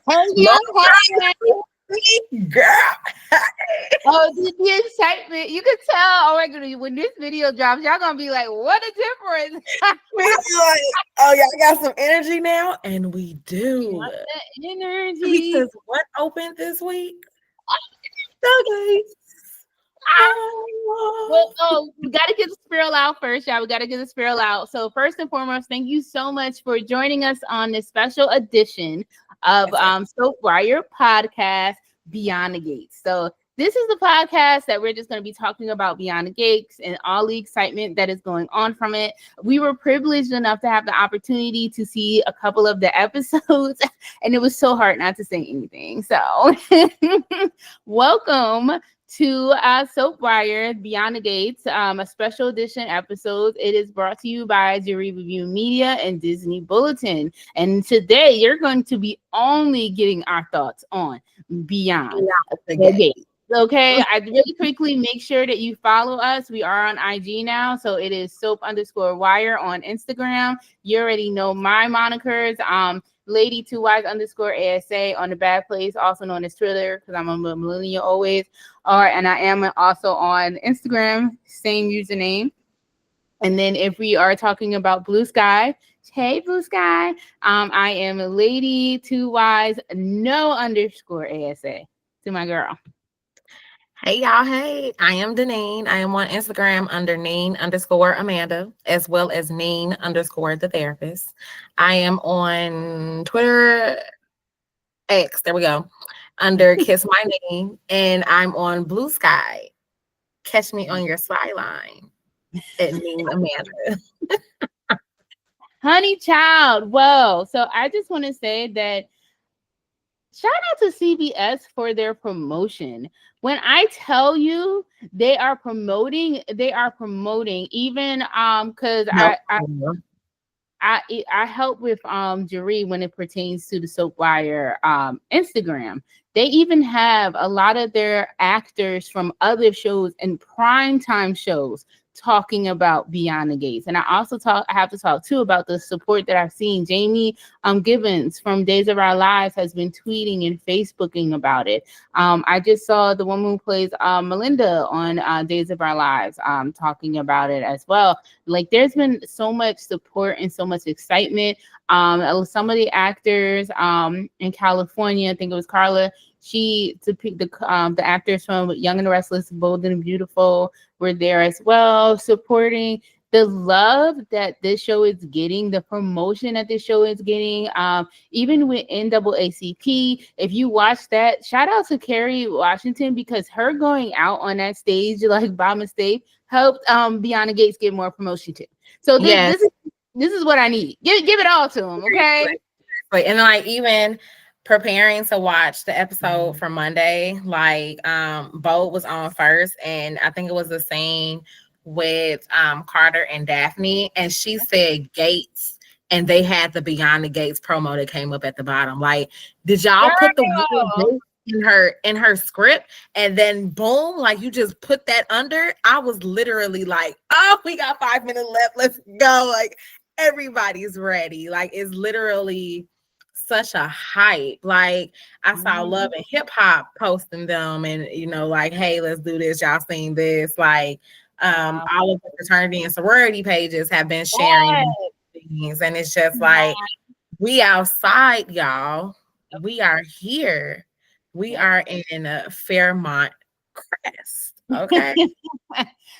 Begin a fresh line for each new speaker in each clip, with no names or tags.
Oh
Long
yeah,
time, girl.
oh, the excitement. You can tell. Oh my goodness, when this video drops, y'all gonna be like, what a difference.
We like, oh, y'all got some energy now, and we do.
Got the energy.
Because what opened this week? The gates.
Well,
Oh,
we got to get the spiral out first, y'all. We got to get the spiral out. So first and foremost, thank you so much for joining us on this special edition of
that's right.
Soap Wire podcast, Beyond the Gates. So this is the podcast that we're just going to be talking about Beyond the Gates and all the excitement that is going on from it. We were privileged enough to have the opportunity to see a couple of the episodes, and it was so hard not to say anything. So welcome to Soapwire Beyond the Gates, a special edition episode. It is brought to you by Jury Review Media and Disney Bulletin. And today you're going to be only getting our thoughts on Beyond the Gates. Okay, I really quickly make sure that you follow us. We are on IG now, so it is soap_wire on Instagram. You already know my monikers. Lady 2Ys _ ASA on the Bad Place, also known as Twitter, because I'm a millennial always. And I am also on Instagram, same username. And then if we are talking about Blue Sky, hey Blue Sky, I am Lady 2Ys no _ ASA to my girl.
Hey y'all, hey, I am Deneen. I am on Instagram under Neen_Amanda, as well as Neen_the therapist. I am on Twitter X, there we go, under Kiss My Name, and I'm on Blue Sky. Catch me on your sideline at Neen Amanda.
Honey child. Whoa. So I just want to say that shout out to CBS for their promotion. When I tell you they are promoting even because I help with Jeree when it pertains to the Soapwire Instagram. They even have a lot of their actors from other shows and primetime shows talking about Beyond the Gates. And I have to talk too about the support that I've seen. Jamie Gibbons from Days of Our Lives has been tweeting and Facebooking about it. I just saw the woman who plays Melinda on Days of Our Lives talking about it as well. Like there's been so much support and so much excitement. Some of the actors in California, I think it was Carla, the actors from Young and the Restless, Bold and Beautiful were there as well, supporting the love that this show is getting, the promotion that this show is getting. Even with NAACP, if you watch that, shout out to Kerry Washington, because her going out on that stage like by mistake helped Beyond the Gates get more promotion too. So this is what I need. Give it all to them, okay?
And like even preparing to watch the episode for Monday, like Bo was on first, and I think it was the same with Carter and Daphne, and she said Gates, and they had the Beyond the Gates promo that came up at the bottom. Like, did y'all put the word in her script, and then boom, like you just put that under? I was literally like, oh, we got 5 minutes left, let's go. Like everybody's ready. Like it's literally such a hype. Like I saw Love and Hip Hop posting them, and like, hey, let's do this, y'all seen this? Like all of the fraternity and sorority pages have been sharing things, and it's just like we outside, y'all. We are here. We are in Fairmont Crest. Okay.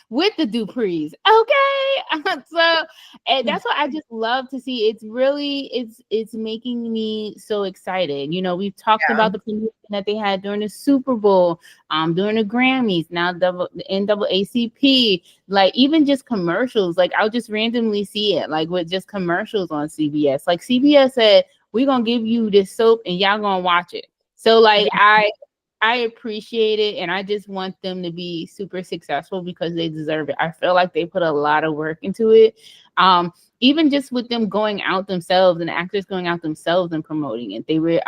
With the Duprees. Okay. So and that's what I just love to see. It's really it's making me so excited. We've talked about the promotion that they had during the Super Bowl, during the Grammys, now the NAACP, like even just commercials. Like I'll just randomly see it, like with just commercials on CBS. Like CBS said, we're gonna give you this soap and y'all gonna watch it. So like I appreciate it, and I just want them to be super successful because they deserve it. I feel like they put a lot of work into it. Even just with them going out themselves and the actors going out themselves and promoting it. They were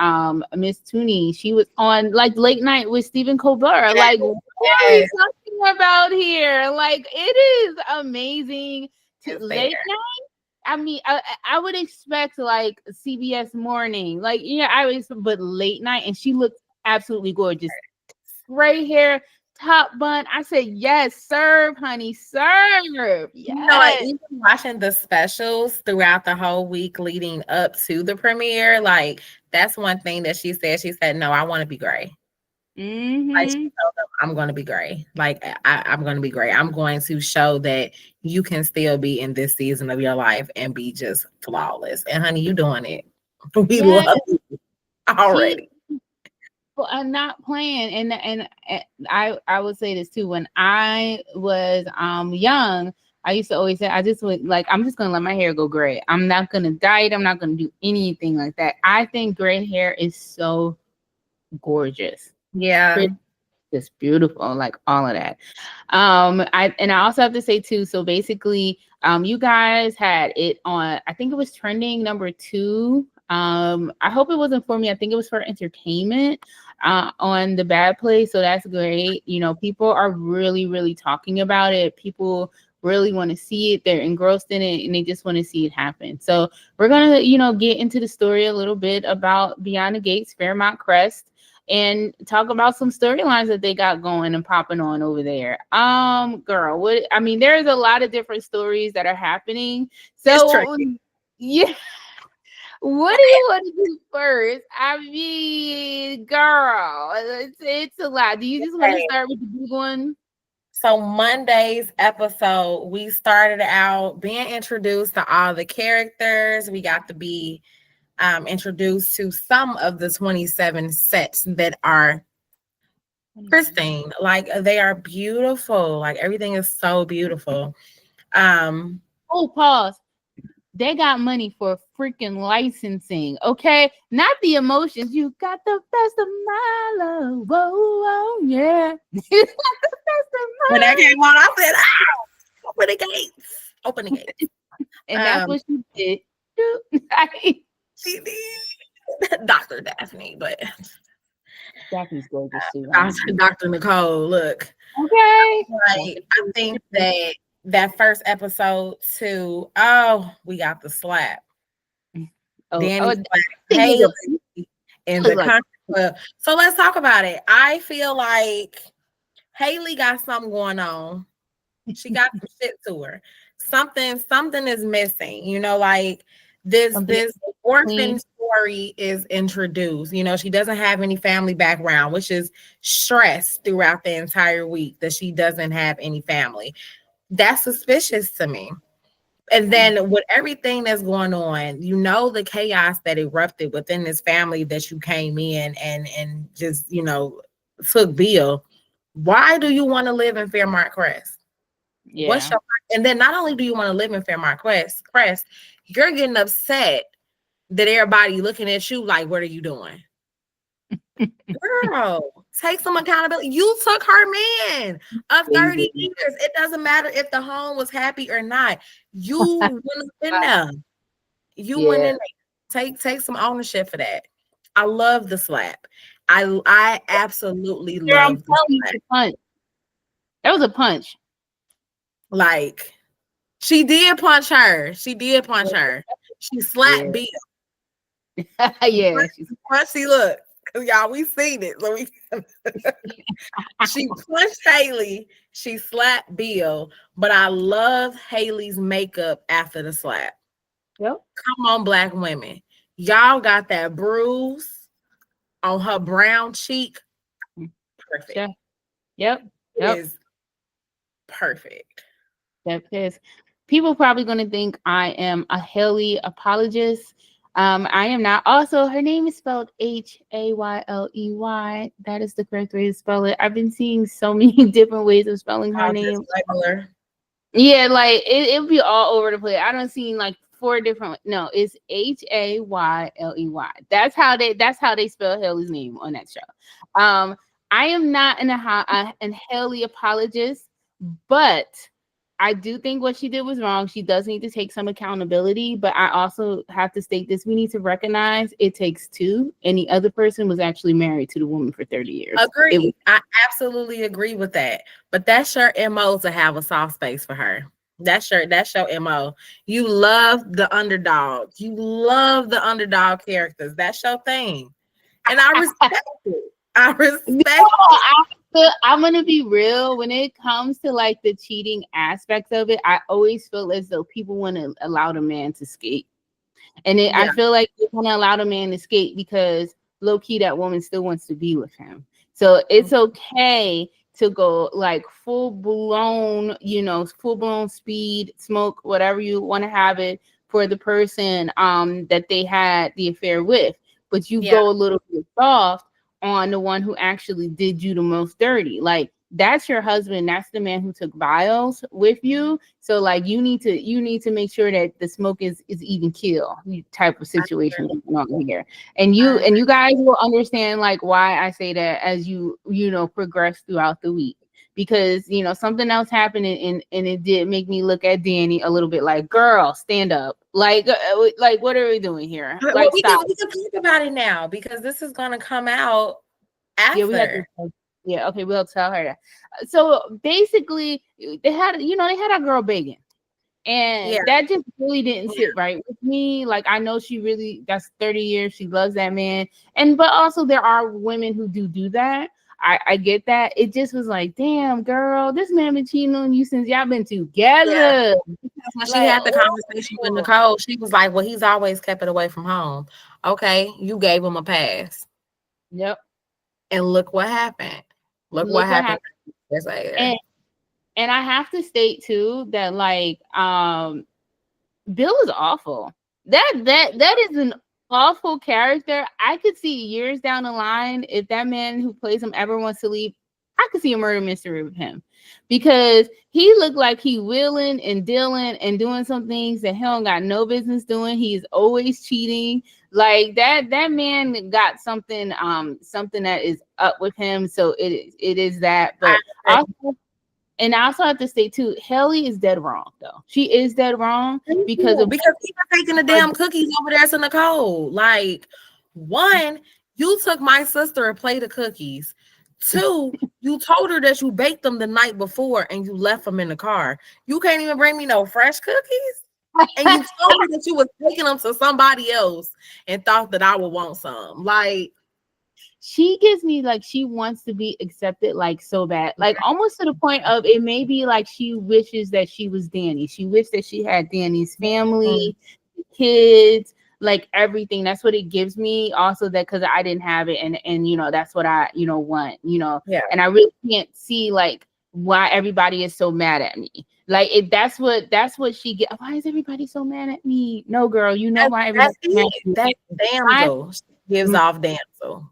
Miss Tooney, she was on like late night with Stephen Colbert. Like what are we talking about here? Like it is amazing. Late night. I mean, I would expect like CBS morning, like yeah, I was, but late night, and she looked absolutely gorgeous. Gray hair, top bun. I said, yes, serve, honey, serve. Yes.
Even watching the specials throughout the whole week leading up to the premiere, like that's one thing that she said. She said, "No, I want to be gray." Like she told them, "I'm going to be gray. Like I'm going to be gray. I'm going to show that you can still be in this season of your life and be just flawless." And honey, you doing it. We love you already.
Well, I'm not playing, and I would say this too. When I was young, I used to always say I just would like I'm just gonna let my hair go gray. I'm not gonna dye it. I'm not gonna do anything like that. I think gray hair is so gorgeous.
Yeah.
It's beautiful, like all of that. I also have to say too, so basically, you guys had it on, I think it was trending number 2. I hope it wasn't for me. I think it was for entertainment on The Bad Place. So that's great. You know, people are really, really talking about it. People really want to see it. They're engrossed in it and they just want to see it happen. So we're going to, get into the story a little bit about Beyond the Gates, Fairmont Crest, and talk about some storylines that they got going and popping on over there. Girl, there's a lot of different stories that are happening. So yeah. What do you want to do first? I mean, girl, it's a lot. Do you just want to start with the big one?
So Monday's episode, we started out being introduced to all the characters. We got to be introduced to some of the 27 sets that are pristine. Like they are beautiful. Like everything is so beautiful.
Pause. They got money for freaking licensing, okay? Not the emotions. You got the best of my love. Whoa, whoa, yeah. You got the best of my
When that came on, I said, open the gates. Open the gates.
And that's what she did.
She did. Dr. Daphne, but
Daphne's gorgeous too.
Dr. Nicole, look.
Okay.
Like, I think that first episode too. We got the slap. Danny slapped Haley in the country club. So let's talk about it. I feel like Haley got something going on. She got some shit to her. Something is missing. Like this orphan story is introduced. She doesn't have any family background, which is stress throughout the entire week that she doesn't have any family. That's suspicious to me. And then with everything that's going on, the chaos that erupted within this family that you came in and just, took Bill. Why do you want to live in Fairmont Crest?
Yeah.
And then not only do you want to live in Fairmont Crest, you're getting upset that everybody looking at you like, what are you doing? Girl, take some accountability. You took her man of 30 years. It doesn't matter if the home was happy or not. You went in there. Went in there. Take some ownership for that. I love the slap. I absolutely love the
punch. That was a punch.
Like she did punch her. She slapped Bill.
Yeah.
She look. Y'all, we seen it. So she punched Haley. She slapped Bill. But I love Haley's makeup after the slap.
Yep.
Come on, Black women. Y'all got that bruise on her brown cheek. Perfect.
Yeah. Yep.
It is perfect.
That is. People probably going to think I am a Haley apologist. I am not. Also, her name is spelled Hayley. That is the correct way to spell it. I've been seeing so many different ways of spelling her name.
Regular.
Yeah, like it'll be all over the place. I don't see like 4 different. No, it's Hayley. That's how they spell Haley's name on that show. I am not an Haley apologist, but I do think what she did was wrong. She does need to take some accountability, but I also have to state this. We need to recognize it takes 2, and the other person was actually married to the woman for 30 years.
Agree. I absolutely agree with that. But that's your MO to have a soft space for her. That's your MO. You love the underdog. You love the underdog characters. That's your thing. And I respect it. I
No,
respect it.
I'm gonna be real. When it comes to like the cheating aspect of it, I always feel as though people want to allow the man to skate. And I
Yeah.
feel like they want to allow the man to skate because low key that woman still wants to be with him. So it's okay to go like full blown, full blown speed, smoke, whatever you want to have it for the person that they had the affair with. But you
Yeah.
go a little bit soft on the one who actually did you the most dirty. Like that's your husband. That's the man who took vials with you. So like you need to make sure that the smoke is even kill type of
I
situation
agree.
going on here. And
I
you
agree.
guys will understand like why I say that as you progress throughout the week. Because something else happened and it did make me look at Danny a little bit like, girl, stand up. Like what are we doing here?
Well,
Like stop.
we can talk about it now because this is gonna come out
Yeah, we had to.
after.
Yeah, okay, we'll tell her that. So basically, they had a girl begging,
Yeah.
and that just really didn't
Yeah.
sit right with me. Like I know she really that's 30 years. She loves that man, but also there are women who do that. I get that. It just was like, damn, girl, this man been cheating on you since y'all been
Yeah.
together.
When she
Like,
had the conversation with
oh,
Nicole, she was like, well, he's always kept it away from home. Okay, you gave him a pass.
yep.
And look what happened. Look what
Look what
happened
happened.
years later.
And and I have to state too that like Bill is awful. That is an awful character. I could see years down the line if that man who plays him ever wants to leave. I could see a murder mystery with him because he looked like he wheeling and dealing and doing some things that he don't got no business doing. He's always cheating. Like that man got something that is up with him. So it is that.
I
But
agree.
also and I also have to say too, Haley is dead wrong though. She is dead wrong
Thank
because
you,
of
because he was taking the
her.
damn cookies over there to Nicole. Like, one, you took my sister and played the cookies. Two, you told her that you baked them the night before and you left them in the car. You can't even bring me no fresh cookies. And you told me that you was taking them to somebody else and thought that I would want some. Like,
She gives me like she wants to be accepted like so bad, like almost to the point of it may be like she wishes that she was Danny. She wished that she had Danny's
mm,
family, kids, like everything. That's what it gives me. Also that because I didn't have it, and that's what I want.
yeah,
And I really can't see like why everybody is so mad at me. Like that's what she get. Why is everybody so mad at me? No, girl, you know why
that's
everybody's mad
it.
at me.
That
I
damsel she gives off damsel.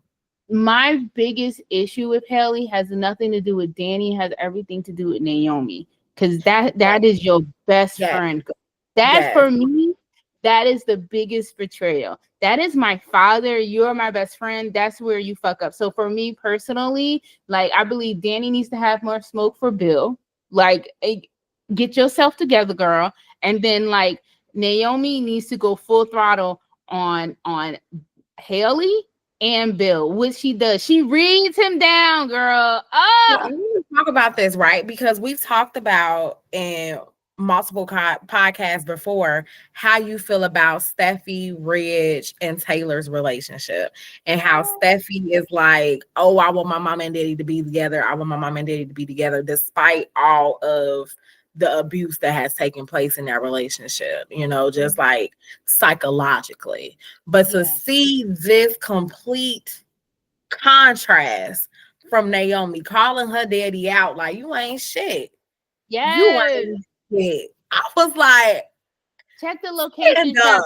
my biggest issue with Haley has nothing to do with Danny, it has everything to do with Naomi. Because that is your best
Yes,
friend. That
yes.
for me, that is the biggest betrayal. That is my father. You're my best friend. That's where you fuck up. So for me personally, like I believe Danny needs to have more smoke for Bill. Like get yourself together, girl. And then like Naomi needs to go full throttle on Haley and Bill, which she does. She reads him down, girl.
So
Oh,
I want to talk about this, right? Because we've talked about in multiple podcasts before how you feel about Steffi, Ridge, and Taylor's relationship, and how Steffi is like, oh, I want my mom and daddy to be together. I want my mom and daddy to be together, despite all of the abuse that has taken place in that relationship, just like psychologically. But to
yeah.
see this complete contrast from Naomi calling her daddy out like you ain't shit. You
Yes.
ain't shit. I was like,
Check the
stand
location.
up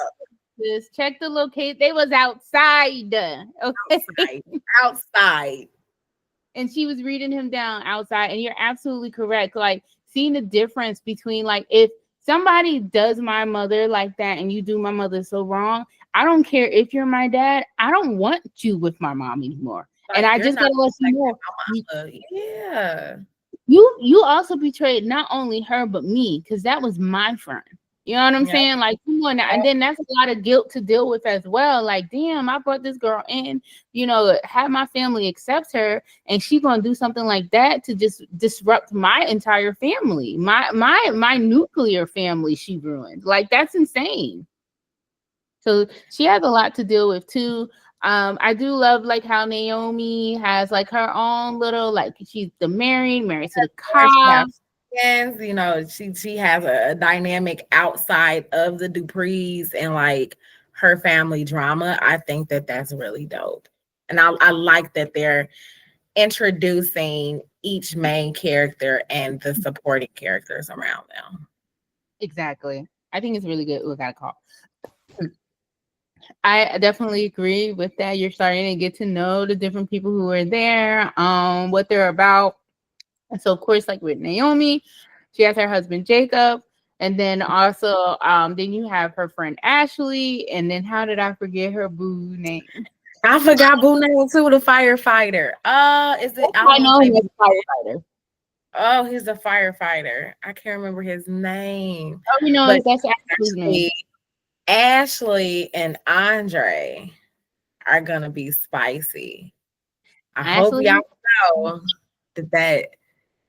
Check the locate. They was outside. Okay.
outside. Outside.
And she was reading him down outside. And you're absolutely correct. Like seeing the difference between like if somebody does my mother like that and you do my mother so wrong, I don't care if you're my dad. I don't want you with my mom anymore. And
Like
I
you're
just
not
gotta let you
protecting
know
my mama. Yeah.
you also betrayed not only her but me because that was my friend. You know what I'm
Yeah.
saying? Like, come on now. And then that's a lot of guilt to deal with as well. Like, damn, I brought this girl in, have my family accept her, and she gonna do something like that to just disrupt my entire family, my nuclear family. She ruined. Like, that's insane. So she has a lot to deal with too. I do love like how Naomi has like her own little like she's the married to the
She has
cops.
friends, she has a dynamic outside of the Duprees and like her family drama. I think that that's really dope. And I like that they're introducing each main character and the supporting characters around them.
Exactly. I think it's really good. We got a call. I definitely agree with that. You're starting to get to know the different people who are there, what they're about. And so, of course, like with Naomi, she has her husband Jacob, and then also, then you have her friend Ashley, and then how did I forget her boo name?
I forgot Boo name too, the firefighter. Is it? I
I
don't want
know
to
him
say.
as a firefighter.
Oh, he's a firefighter. I can't remember his name,
All we know
but
is that's Ashley's name.
Ashley and Andre are gonna be spicy. I hope
Ashley.
y'all know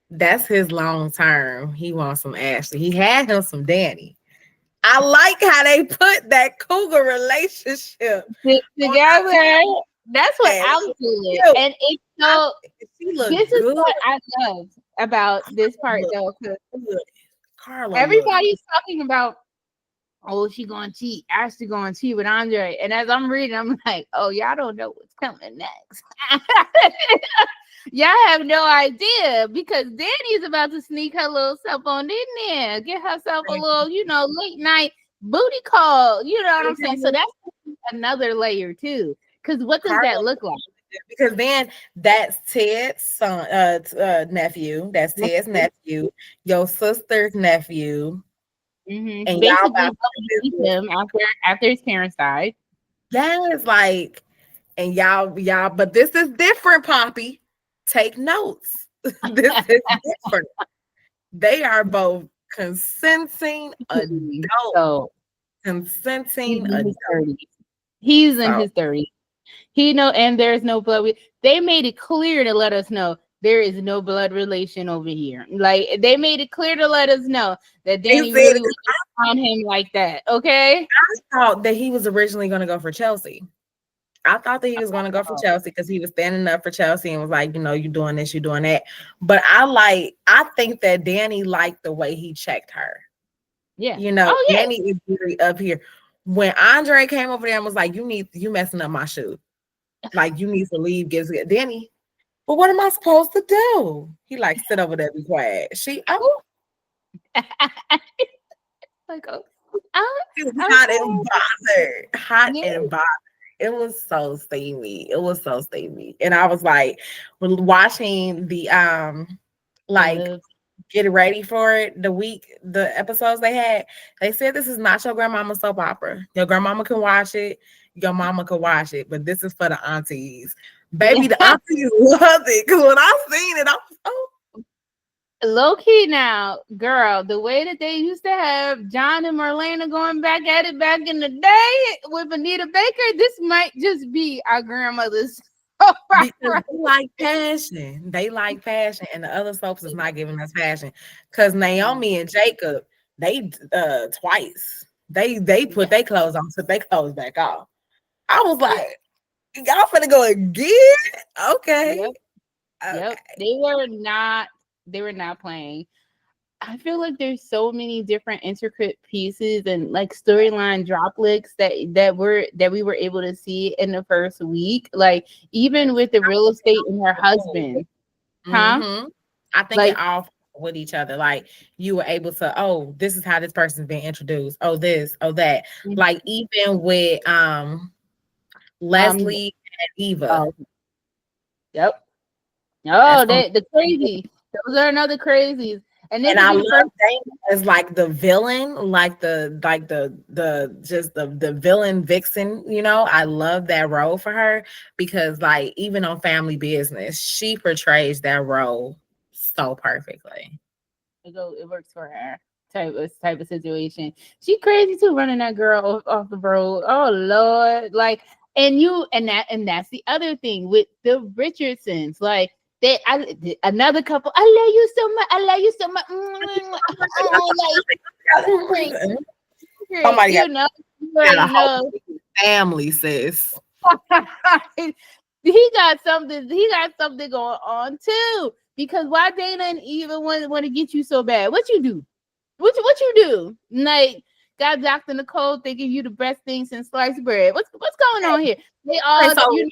that's his long term. He wants some Ashley. He had him some Danny. I like how they put that cougar relationship on
Together. That's what
TV.
I'm feeling.
Cute.
And it's so
She look
this is
good.
what I love about this part
Look
though, because
good. Carla look.
everybody's talking about, oh, she gonna cheat, Ashley gonna cheat with Andre. And as I'm reading, I'm like, oh, y'all don't know what's coming next. Y'all have no idea because Danny's about to sneak her little self on in there, get herself a little, late night booty call. You know what I'm saying? So that's another layer too. Because what does that
Carla,
look like?
because then that's Ted's son, nephew. That's Ted's nephew, your sister's nephew, and y'all
Basically,
about
going
to
to him after his parents died.
yes, like, and y'all, but this is different, Poppy. Take notes. This is different. They are both consenting adults.
So he's
Consenting
in his
adults.
30s. He's in
So
his 30s. And there's no blood. They made it clear to let us know there is no blood relation over here. Like they made it clear to let us know that
they
Danny
said
really was on him like that. Okay.
I thought that he was originally going to go for Chelsea. I thought that he was going to go for Chelsea because he was standing up for Chelsea and was like, you doing this, you doing that. But I think that Danny liked the way he checked her.
Yeah. Oh yeah.
Danny is very up here. When Andre came over there and was like, you messing up my shoe. Like you need to leave. Danny. But what am I supposed to do? He like sit over there, be quiet. She
Like, oh,
she was hot
okay.
and bothered. Hot
Yeah.
and bothered. It was so steamy. It was so steamy. And I was like, when watching the like get ready for it, the episodes they had, they said this is not your grandmama's soap opera. Your grandmama can watch it, your mama can watch it, but this is for the aunties. Baby, the aunties loved it. Cause when I seen it, I was
low key now, girl, the way that they used to have John and Marlena going back at it back in the day with Anita Baker, this might just be our grandmother's.
because they like passion. They like passion, and the other soaps is not giving us passion. Cause Naomi and Jacob, they twice. They put their clothes on, took their clothes back off. I was like, y'all finna go again? Okay.
Yep. They were not playing. I feel like there's so many different intricate pieces and like storyline droplets that we were able to see in the first week. Like even with the real estate and her husband. Huh?
Mm-hmm. I think
Like
it all with each other. Like you were able to, oh, this is how this person's been introduced. Oh, this, oh, that. Like even with Leslie and Eva.
Yep. Oh,
That's
the crazy. Those are another crazies. And this
and
will
I
be
love
the first
Dana as like the villain, like the just the villain vixen, I love that role for her because like even on Family Business, she portrays that role so perfectly.
it works for her. type of situation. She crazy too, running that girl off the road. Oh Lord, like, and that's the other thing with the Richardsons, like. Another couple. I love you so much. I love you so much.
Somebody
You
got,
know,
got a
you
whole
know.
family, sis.
He got something. He got something going on too. Because why Dana and Eva want to get you so bad? What you do? What you do? Like, got Dr. Nicole thinking you the best thing since sliced bread. What's going on here? They all,
Okay, so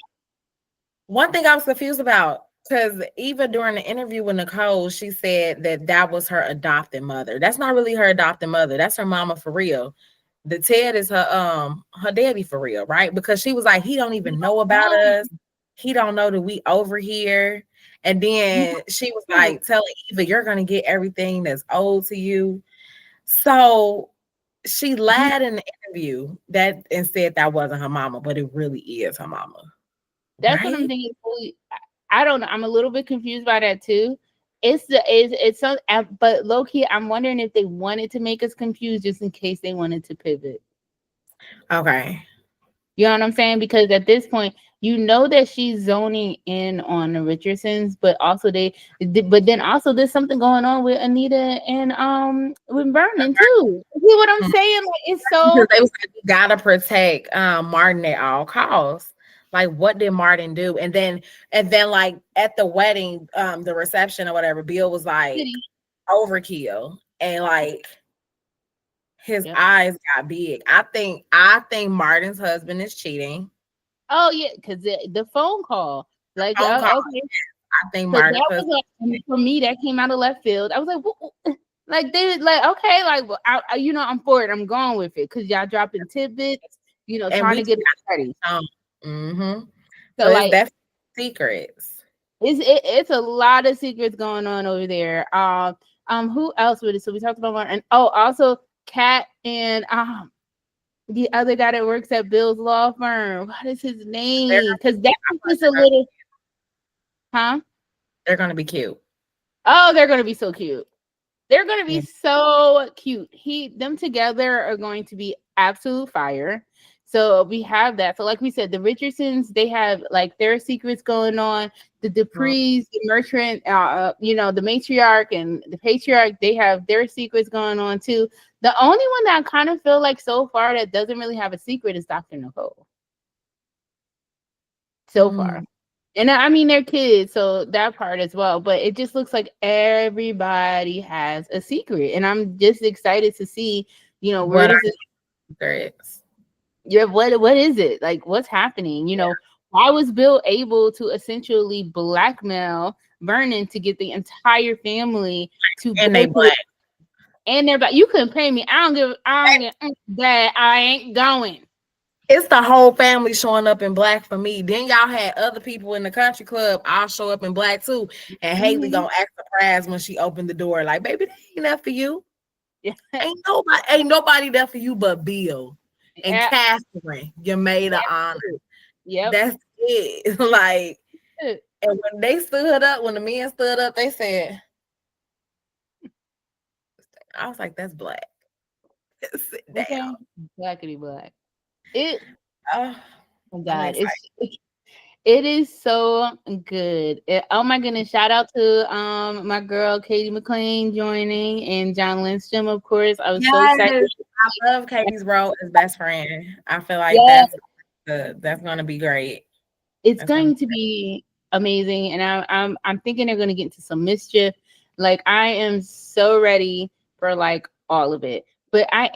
one thing I was confused about, because even during the interview with Nicole, she said that was her adopted mother. That's not really her adopted mother. That's her mama for real. The Ted is her daddy for real, right? Because she was like, he don't even know about us. He don't know that we over here. And then she was like telling Eva, you're gonna get everything that's owed to you. So she lied in the interview that and said that wasn't her mama, but it really is her mama.
That's what I'm
Right?
thinking. I don't know. I'm a little bit confused by that too. It's so, but low key, I'm wondering if they wanted to make us confused just in case they wanted to pivot.
Okay.
You know what I'm saying? Because at this point, you know that she's zoning in on the Richardsons, but but then also there's something going on with Anita and with Vernon too. You see what I'm saying? Like, it's
Because
so.
they was like, you gotta protect Martin at all costs. Like, what did Martin do? And then like at the wedding, the reception or whatever, Bill was like overkill. And like his
Yep.
eyes got big. I think Martin's husband is cheating.
Oh yeah, because the phone call, like,
Phone call.
okay,
I think
so
Martin's
that was
husband.
like, for me, that came out of left field. I was like, like they like, okay, like, well, I'm for it. I'm going with it because y'all dropping tidbits,
And
trying
we
to
just
get it ready.
got
So
So it's
like,
definitely secrets.
it's a lot of secrets going on over there. Who else with it? So we talked about one, and also Kat and the other guy that works at Bill's law firm. What is his name? Because that's just a little, huh?
They're gonna be cute.
Oh, they're gonna be so cute. They're gonna
Yeah.
be so cute. Them together are going to be absolute fire. So we have that. So like we said, the Richardsons, they have like their secrets going on. The Duprees, the Merchant, the matriarch and the patriarch, they have their secrets going on too. The only one that I kind of feel like so far that doesn't really have a secret is Dr. Nicole. So far. And I mean, they're kids, so that part as well. But it just looks like everybody has a secret, and I'm just excited to see, where
What
does
are
it?
secrets?
Yeah, what is it? Like, what's happening? Why was Bill able to essentially blackmail Vernon to get the entire family to
And
go
they
to?
black.
And they're like, you couldn't pay me. I don't give that. I ain't going.
It's the whole family showing up in black for me. Then y'all had other people in the country club all show up in black too. And Haley gonna act surprised when she opened the door, like, baby, that ain't enough for you.
Yeah.
Ain't nobody there for you but Bill and Catherine, your maid of honor.
Yep.
That's it. Like, and when they stood up, when the men stood up, they said, I was like, that's black. Sit down.
Okay. Blackity black. It.
Oh,
Oh God, it is so good. Oh my goodness! Shout out to my girl Katie McLean joining and John Lindstrom, of course. I was so excited.
I love Katie's role as best friend. I feel like that's gonna be great.
It's going to be amazing, and I'm thinking they're going to get into some mischief. Like, I am so ready for like all of it. But I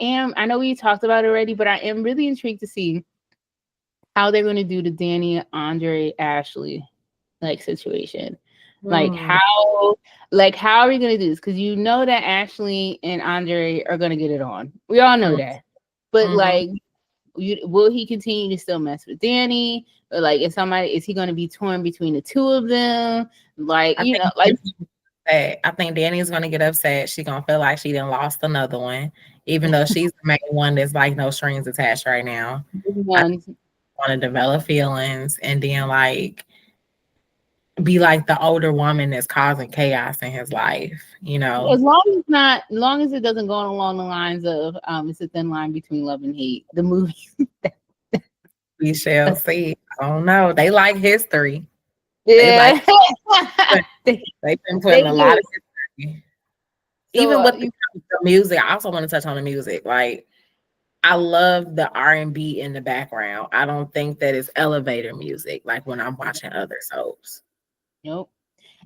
know we talked about it already, but I am really intrigued to see how they're going to do the Danny, Andre, Ashley like situation. Like how are we going to do this? Because you know that Ashley and Andre are going to get it on. We all know that. But like, will he continue to still mess with Danny? Or like, is he going to be torn between the two of them? Like,
I think Danny's gonna get upset. She's gonna feel like she done lost another one, even though she's the main one that's like no strings attached right now. Want to develop feelings, and then like be like the older woman that's causing chaos in his life, you know.
as long as it doesn't go along the lines of it's a thin line between love and hate. The movie.
We shall see. I don't know. They like history. They
Yeah.
like they've been
They
putting a lot
do.
of history.
So
Even with the music, I also want to touch on the music. Like I love the R&B in the background. I don't think that it's elevator music like when I'm watching other soaps.
nope.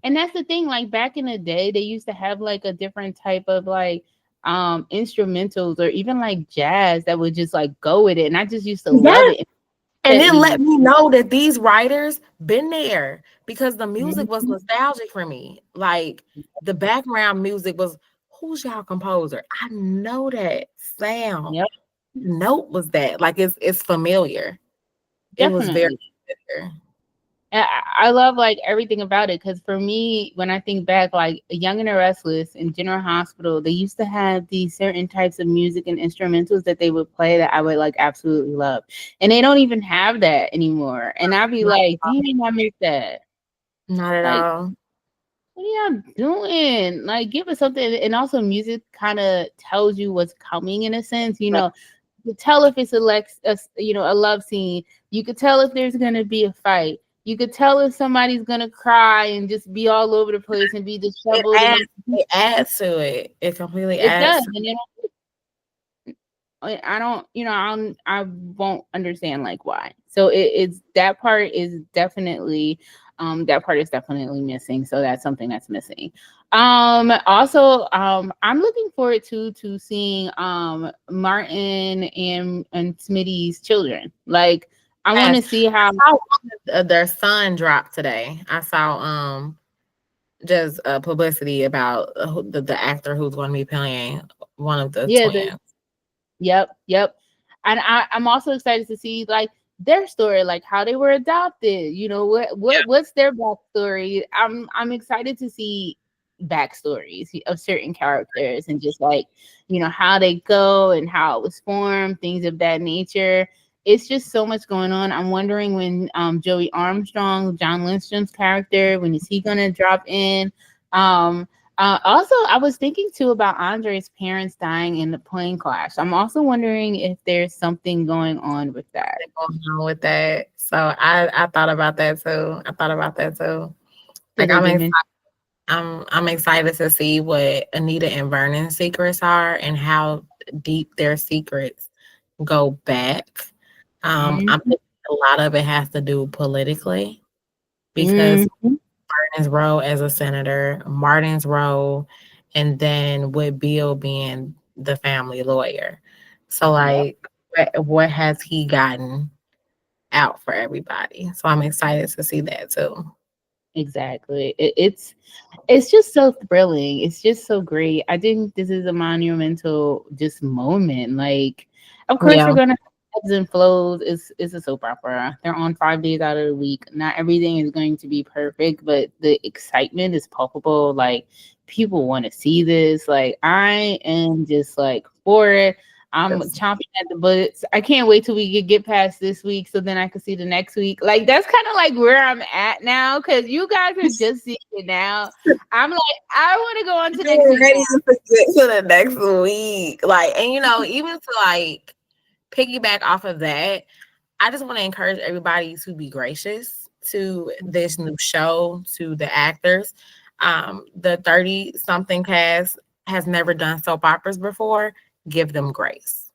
And that's the thing, like back in the day, they used to have like a different type of like instrumentals or even like jazz that would just like go with it. And I just used to love
Yes.
it.
And it let me know that these writers been there because the music was
Mhm.
nostalgic for me. Like the background music was, who's y'all composer? I know that sound.
Yep,
Note was that. Like it's familiar. It was very
definitely.
familiar.
And I love like everything about it because for me, when I think back, like Young and the Restless and General Hospital, they used to have these certain types of music and instrumentals that they would play that I would like absolutely love, and they don't even have that anymore. And I'd be like, dang, I miss that.
Not at
Like,
all.
what are y'all doing? Like, give us something. And also, music kind of tells you what's coming in a sense. You tell if it's a love scene. You could tell if there's gonna be a fight. You could tell if somebody's gonna cry and just be all over the place and be
It
disheveled. And
adds, it adds to it. It completely
it does.
adds to
And I don't, I won't understand like why. So it's that part is definitely, missing. So that's something that's missing. Also, I'm looking forward to seeing Martin and Smitty's children. Like, I want to
yes.
see how.
I saw their son dropped today. I saw just publicity about the actor who's going to be playing one of the
Yeah,
twins.
Yep. And I'm also excited to see like their story, like how they were adopted. What's their backstory? I'm excited to see backstories of certain characters and just like, how they go and how it was formed, things of that nature. It's just so much going on. I'm wondering when Joey Armstrong, John Lindstrom's character, when is he gonna drop in? Um, also, I was thinking too about Andre's parents dying in the plane crash. I'm also wondering if there's something going on with that.
Going on with that. So I thought about that too. I thought about that too.
So
Like
they didn't.
I'm excited to see what Anita and Vernon's secrets are and how deep their secrets go back. I
Mm-hmm.
think a lot of it has to do politically because
Mm-hmm.
Martin's role as a senator, Martin's role, and then with Bill being the family lawyer. So
Yep.
like what has he gotten out for everybody? So I'm excited to see that too.
Exactly. It's just so thrilling. It's just so great. I think this is a monumental just moment. Like, of course,
Yeah.
we're gonna have ebbs and flows. It's a soap opera. They're on 5 days out of the week. Not everything is going to be perfect, but the excitement is palpable. Like, people want to see this. Like, I am just like for it. I'm chomping at the butts. I can't wait till we get past this week so then I can see the next week. Like, that's kind of like where I'm at now because you guys are just seeing it now. I'm like, I want to go on to next
Getting
week
ready
now.
to get to the next week. Like, and even to like piggyback off of that, I just want to encourage everybody to be gracious to this new show, to the actors. The 30 something cast has never done soap operas before. Give them grace.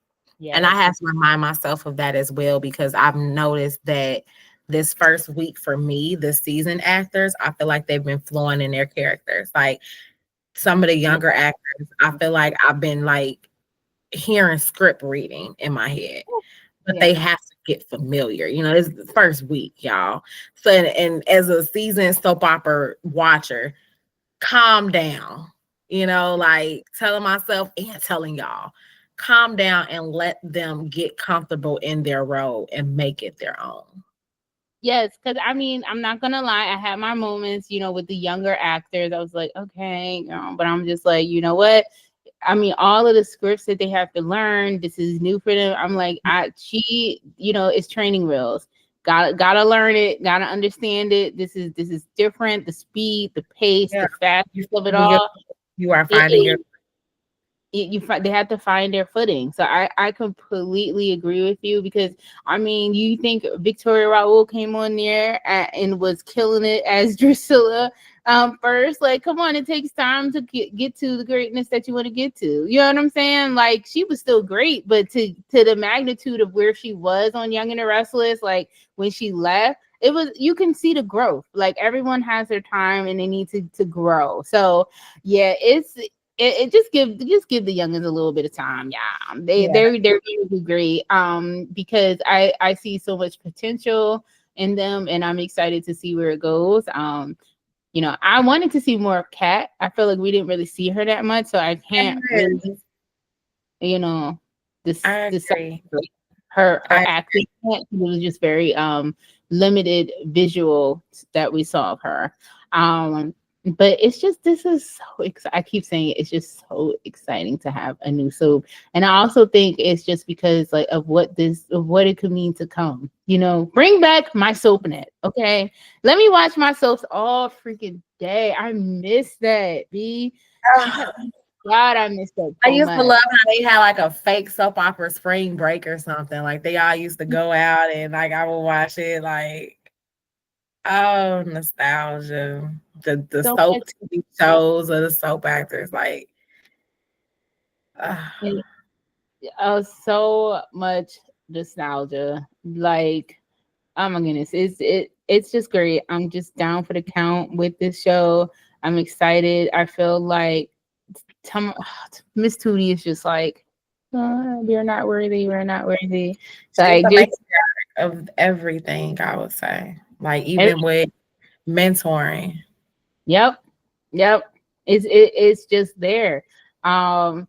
And I
Yes.
have to remind myself of that as well because I've noticed that this first week for me, the seasoned actors, I feel like they've been flowing in their characters. Like some of the
Yep.
younger actors, I feel like I've been like hearing script reading in my head, but
Yeah.
they have to get familiar. It's the first week, y'all. So, and as a seasoned soap opera watcher, calm down, like telling myself and telling y'all, calm down and let them get comfortable in their role and make it their own.
Yes, because I mean, I'm not gonna lie. I had my moments, with the younger actors. I was like, okay, but I'm just like, you know what? I mean, all of the scripts that they have to learn, this is new for them. I'm like, she, it's training wheels. Gotta learn it, gotta understand it. This is different. The speed, the pace,
Yeah.
the fastness
You
of it
finding your,
all.
you are
It,
finding your
it, they have to find their footing. So I completely agree with you, because I mean, you think Victoria Raoul came on there and was killing it as Drusilla first. Like, come on, it takes time to get to the greatness that you want to get to. You know what I'm saying? Like, she was still great, but to the magnitude of where she was on Young and the Restless, like when she left, it was, you can see the growth. Like, everyone has their time and they need to grow. So yeah, it just give the youngins a little bit of time. Yeah,
yeah.
they're going to be great. Because I see so much potential in them, and I'm excited to see where it goes. I wanted to see more of Kat. I feel like we didn't really see her that much, so I can't really,
Yes,
you know,
I
this
agree.
her
I
acting. It was just very limited visual that we saw of her. But it's just, this is so I keep saying it, it's just so exciting to have a new soap. And I also think it's just because like of what it could mean to come. Bring back my soap net. Okay. Let me watch my soaps all freaking day. I miss that. God, I miss that
I
so
used to
much.
love how they had like a fake soap opera spring break or something. Like they all used to go out and like I would watch it like, oh, nostalgia. The
So
soap
much.
TV shows or the soap actors, like
So much nostalgia. Like, oh my goodness, it's just great. I'm just down for the count with this show. I'm excited. I feel like Miss Tootie is just like, we're not worthy. We're not worthy.
she's
Like,
the
just
matriarch of everything, I would say. Like even with mentoring.
yep, yep. It's just there. Clifton,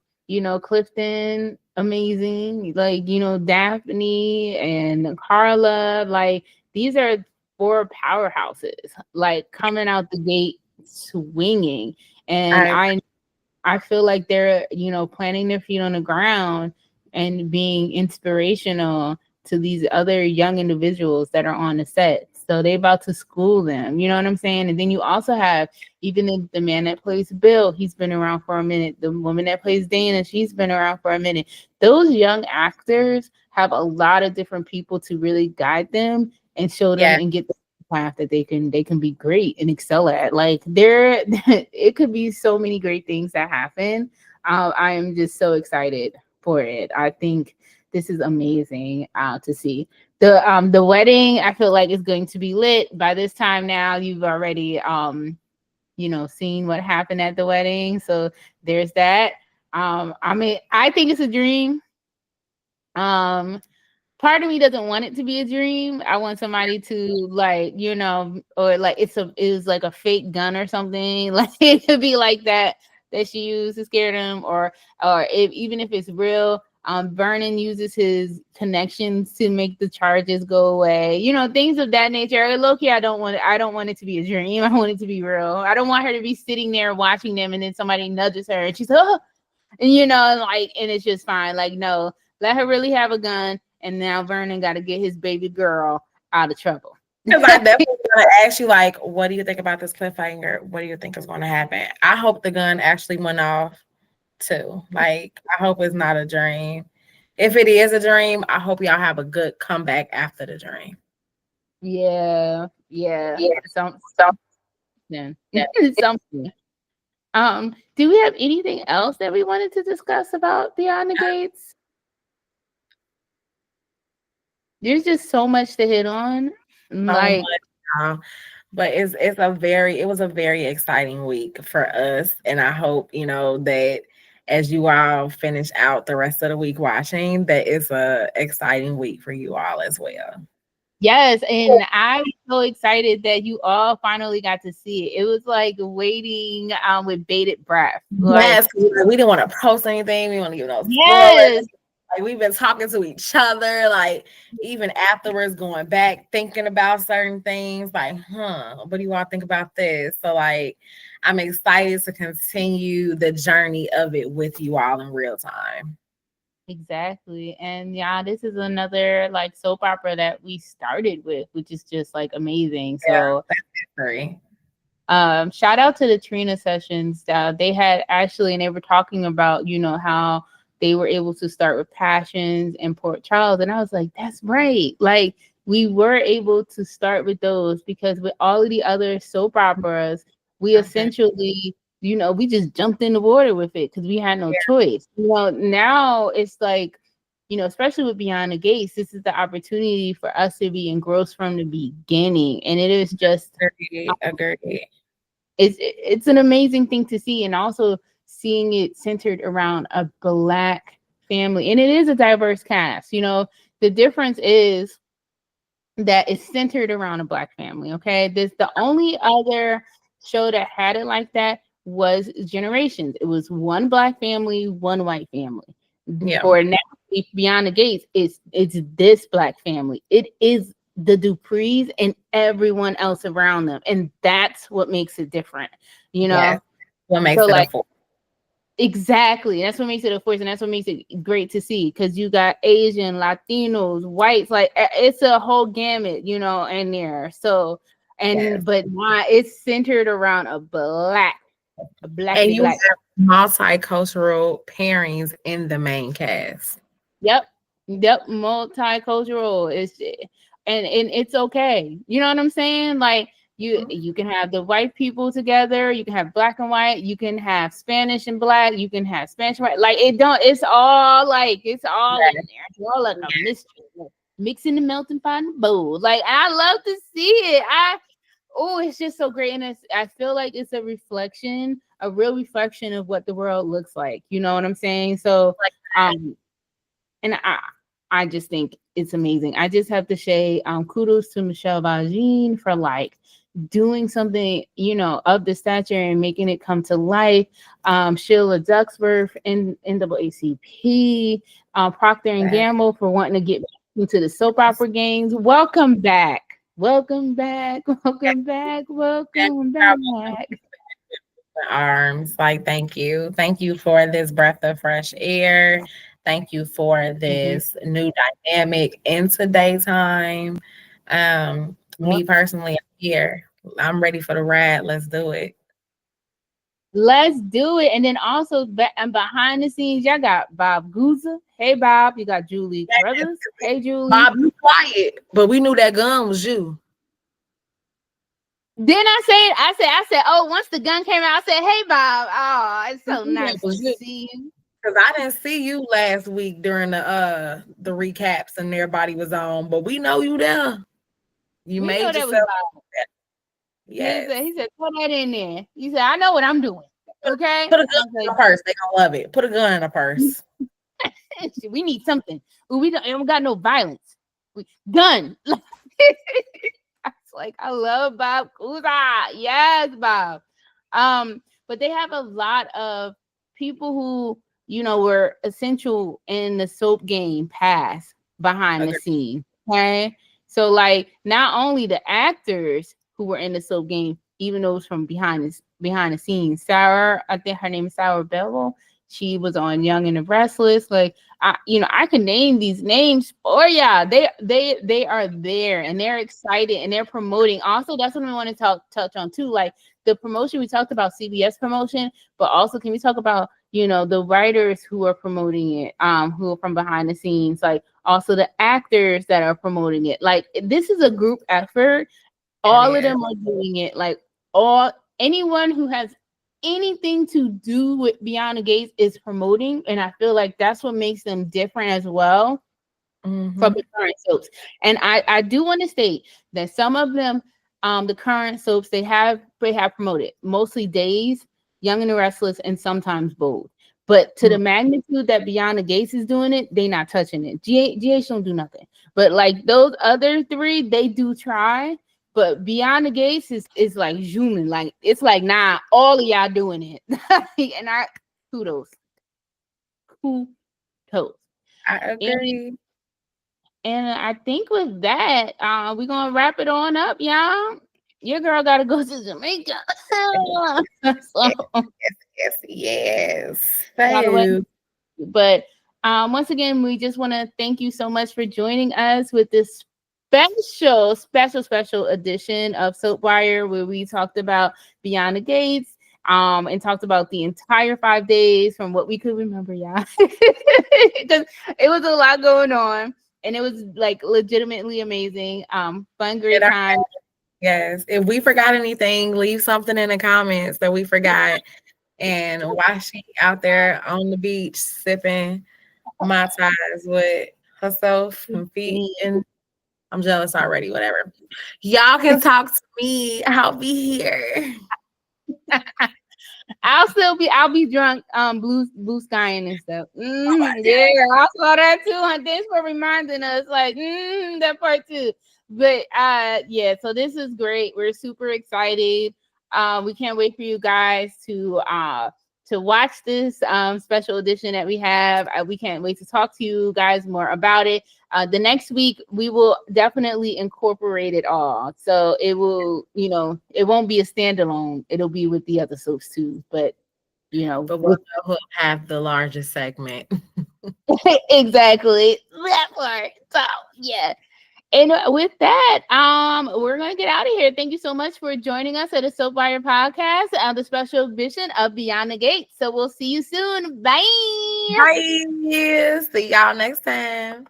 amazing. Like, Daphne and Carla, like these are four powerhouses, like coming out the gate swinging. And
I
I feel like they're, planting their feet on the ground and being inspirational to these other young individuals that are on the set. So they about to school them, you know what I'm saying? And then you also have even the man that plays Bill, he's been around for a minute. The woman that plays Dana, she's been around for a minute. Those young actors have a lot of different people to really guide them and show them
yeah,
and get path that they can be great and excel at. Like, there it could be so many great things that happen. I am just so excited for it. I think this is amazing to see. The wedding, I feel like, is going to be lit. By this time now, you've already seen what happened at the wedding, so there's that. I mean, I think it's a dream. Part of me doesn't want it to be a dream. I want somebody to, like, or like it was like a fake gun or something. Like, it could be like that she used to scare them, or even if it's real, Vernon uses his connections to make the charges go away. Things of that nature. Low-key, I don't want it to be a dream. I want it to be real. I don't want her to be sitting there watching them and then somebody nudges her and she's like, oh, and like, and it's just fine. Like, no, let her really have a gun. And now Vernon got to get his baby girl out of trouble.
because I definitely want to ask you, like, what do you think about this cliffhanger? What do you think is going to happen? I hope the gun actually went off too. Like, I hope it's not a dream. If it is a dream, I hope y'all have a good comeback after the dream.
Yeah.
Yeah.
Something.
Yeah.
Something. Do we have anything else that we wanted to discuss about Beyond the Gates? There's just so much to hit on.
So
Like,
much. But it was a very exciting week for us. And I hope, that as you all finish out the rest of the week watching, that it's a exciting week for you all as well.
yes, and I'm so excited that you all finally got to see it. It was like waiting with bated breath. Like,
Yes, we didn't want to post anything. We want to give no spoilers.
yes,
Like we've been talking to each other, like even afterwards, going back, thinking about certain things, like, what do you all think about this? So like I'm excited to continue the journey of it with you all in real time.
Exactly. And yeah, this is another like soap opera that we started with, which is just like amazing.
Yeah,
So
that's history.
shout out to the Trina sessions. They had Ashley and they were talking about, how they were able to start with Passions and Port Charles. And I was like, that's right. Like we were able to start with those because with all of the other soap operas, we
Okay.
essentially, we just jumped in the water with it because we had no
Yeah,
choice. Now it's like, especially with Beyond the Gates, this is the opportunity for us to be engrossed from the beginning. And it is just
agree.
it's an amazing thing to see, and also seeing it centered around a black family, and it is a diverse cast. The difference is that it's centered around a black family. Okay, this the only other show that had it like that was Generations. It was one black family, one white family.
Yeah.
For now, Beyond the Gates, it's this black family. It is the Duprees and everyone else around them, and that's what makes it different. You
Yes.
know,
What makes
so
it a
like
force?
exactly, that's what makes it a force, and that's what makes it great to see because you got Asian, Latinos, whites, like it's a whole gamut, in there. So,
Yes.
but why it's centered around a
And
blackity
you
black.
have multicultural pairings in the main cast.
Yep. Yep. Multicultural is and it's okay. You know what I'm saying? Like you can have the white people together, you can have black and white, you can have Spanish and black, you can have Spanish and white. Like it's all in
Yes.
there. It's all like a
Yes.
mystery. Like, mixing and melting pot in the bowl. Like I love to see it. It's just so great. And I feel like it's a real reflection of what the world looks like. You know what I'm saying? So
Like,
um and I just think it's amazing. I just have to say kudos to Michelle Vagine for like doing something, of the stature and making it come to life. Sheila Ducksworth in NAACP, Procter and
that.
Gamble for wanting to get back into the soap opera games. Welcome back. Welcome back. Welcome back. Welcome back.
Arms. Like, thank you. Thank you for this breath of fresh air. Thank you for
Mhm.
this new dynamic in today's time. Me
Yep.
personally, I'm here. I'm ready for the ride. Let's do it.
Let's do it. And then also and behind the scenes, y'all got Bob Guza. Hey Bob. You got Julie Crothers. Hey Julie.
Bob, you quiet, but we knew that gun was you.
Then I said, oh, once the gun came out, I said, hey Bob. Oh, it's
We
so
knew that
nice to
was you.
see you.
Because I didn't see you last week during the recaps and everybody was on, but we know you there. You
We know
made
that was
yourself.
Bob.
Yes.
He said, put that in there. He said, I know what I'm doing. Okay.
Put a
I
gun
was
in
like,
a purse. They gonna love it. Put a gun in a purse.
we need something. We don't got no violence. Gun. I was like, I love Bob Kuza. Yes, Bob. But they have a lot of people who, were essential in the soap game past behind the
Agree.
scenes. Okay. So like not only the actors who were in the soap game, even those from behind the scenes. Sarah, I think her name is Sarah Bevel. She was on Young and the Restless. Like I can name these names for y'all. They are there and they're excited and they're promoting. Also, that's what we want to touch on too. Like the promotion we talked about CBS promotion, but also can we talk about the writers who are promoting it, who are from behind the scenes, like also the actors that are promoting it. Like this is a group effort.
It
All of
is.
them are doing it. Like all anyone who has anything to do with Beyond the Gates is promoting, and I feel like that's what makes them different as well from
Mm-hmm.
the current soaps. And I do want to state that some of them, the current soaps they have promoted mostly Days, Young and the Restless, and sometimes Bold. But to the magnitude that Beyond the Gates is doing it, they not touching it. GH don't do nothing. But like those other three, they do try. But Beyond the Gates is like zooming. Like it's like nah, all of y'all doing it. And I kudos. Kudos.
I
And
agree.
And I think with that, we're gonna wrap it on up, y'all. Your girl gotta go to Jamaica. So
Yes, yes, yes.
by the way,
So
but Once again, we just want to thank you so much for joining us with this special edition of Soapwire, where we talked about Beyond the Gates, and talked about the entire 5 days from what we could remember, y'all. Because it was a lot going on, and it was like legitimately amazing. Fun, great time.
Yes. If we forgot anything, leave something in the comments that we forgot. And while she out there on the beach sipping Mai Tais with herself and feet, and I'm jealous already. Whatever. Y'all can talk to me. I'll be here.
I'll be drunk, blue skying and stuff. Yeah, I saw that too. Thanks for reminding us, like, that part too. But yeah, so this is great. We're super excited. We can't wait for you guys to watch this special edition that we have. We can't wait to talk to you guys more about it. The next week we will definitely incorporate it all, so it will, it won't be a standalone. It'll be with the other soaps too, but
we'll have the largest segment.
Exactly that part. So yeah. And with that, we're gonna get out of here. Thank you so much for joining us at the Soapwire Podcast, the special edition of Beyond the Gates. So we'll see you soon. Bye.
Bye. See y'all next time.